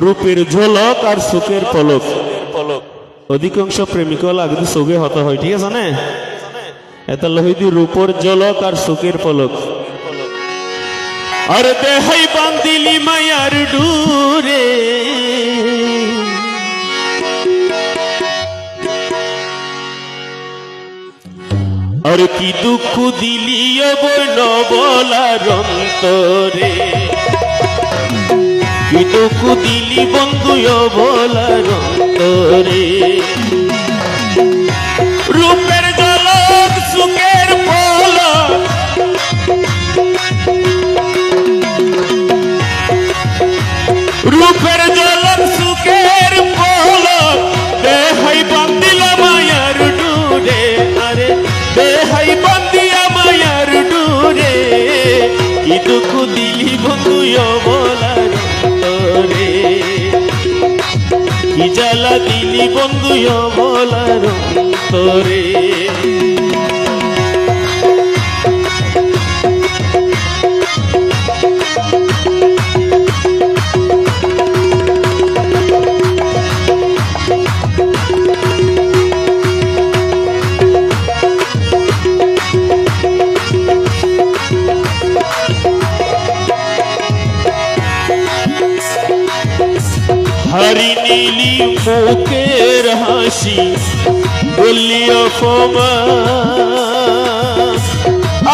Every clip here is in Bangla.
রূপের ঝলক আর চোখের পলক অধিকাংশ প্রেমিক লাগতে চোখে হত হয়, ঠিক আছে না? এটা লহিদি রূপর ঝলক আর চোখের পলক। আর দেহাই বান্দিলি মায়ার ডুরে, আর কি দুঃখ দিলি বইন বলার অন্তরে, কি দুঃখ দিলি বন্ধু বলার অন্তরে। রূপের ঝলক সুখের পলক, রূপের ঝলক সুখের পলক, দেহাই বান্দিলা মায়ার ডুরে, আরে দেহাই বান্দিয়া মায়ার ডুরে, কি দুঃখ দিলি বন্ধু বলার অন্তরে, কি জ্বালা দিলি বন্ধু বলার অন্তরে। হারি নীলি মুখের হাসি গল্লি অপমান,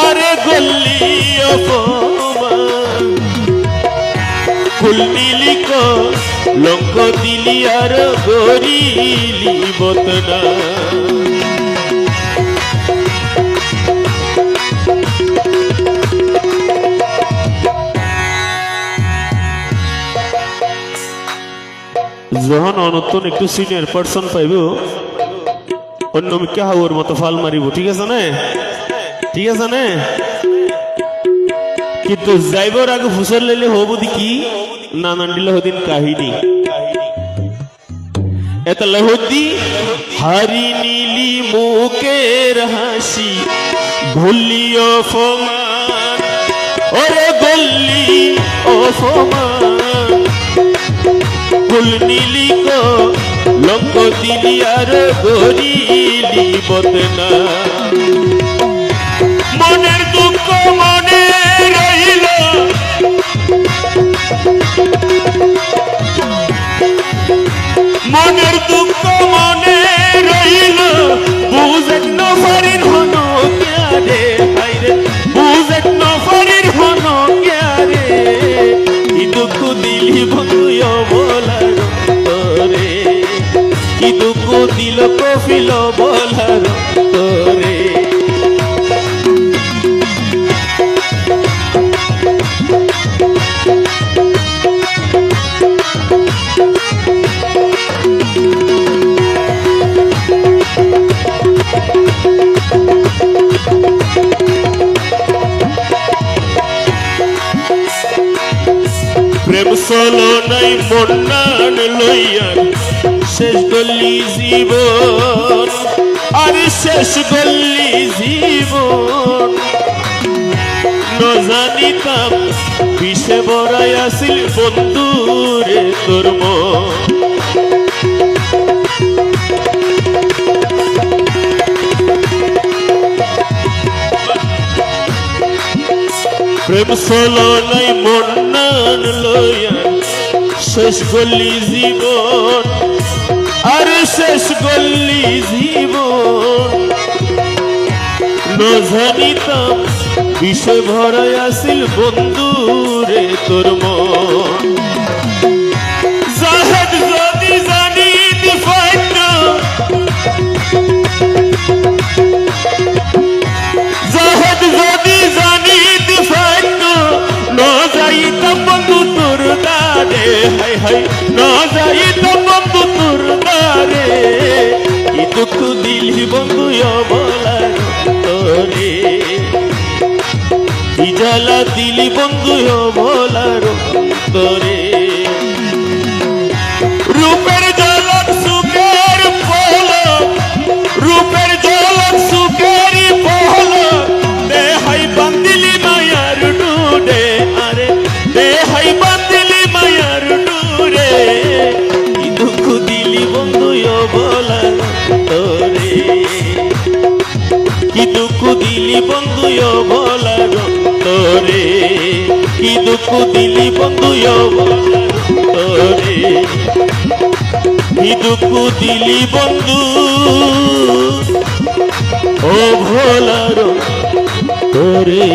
আরে গল্লি অপমান। ফুল নীলি লঙ্ক দিলি আর গরিলি বদনা, যখন অনতন একটু সিনিয়র পার্সন পাইব অন্য মিকে হাওয়ার মতো ফাল মারিব, ঠিক আছে না? ঠিক আছে না? কিন্তু যাইবার আগে ফুসল লাইলে হব দেখি না নান্ডিলে হদিন কাহিনী এত লহদি। হারি নীলি মুখের হাসি ভুলি অপমান, ওরে গল্লি অপমান। ফুল নীলি লঙ্ক দিলি আর গরিলি বদনা, মনের দুঃখ মনে রইল, মনের দুঃখ মনে রইল, বুঝেক নফারির হন ক্যারে, হাইরে বুঝেক নফারির হন ক্যারে, কি দুঃখ দিলি বন্ধু বলার অন্তরে, কি দুঃখ দিল কফিল বলার অন্তরে। প্রেম চলো নাই মন্নান লইয়া শেষ গল্লি জীবন, আর শেষ গল্লি জীবন। ন জানিতাম বিষে বড়াই আসিল বন্ধুরে তোর মন, প্রেম চলো নাই মন্নান লইয়া শেষ গল্লি জীবন, আর শেষ গল্লি জীবন। ন জানিতাম বিষে ভরাই আসিল বন্ধুরে তোর মন। জাহেদ যদি জানিত পাইত, জাহেদ যদি জানিত পাইত, ন যাইতাম বন্ধু তোর দারে, হাই হাই ন যাইতাম বন্ধু তোর দারে, কি দুঃখ দিলি বন্ধু বলার অন্তরে, কি জ্বালা দিলি বন্ধু বলার অন্তরে। রূপের ঝলক সুখের পলক, রূপের ঝলক সুখের পলক, দেহাই বান্দিলি মায়ার ডুরে, আরে দেহাই বান্দিলি মায়ার ডুরে, ও ভোলার তোরে কি দুঃখ দিলি বন্ধু ও ভোলার তোরে কি দুঃখ দিলি বন্ধু ও ভোলার তোরে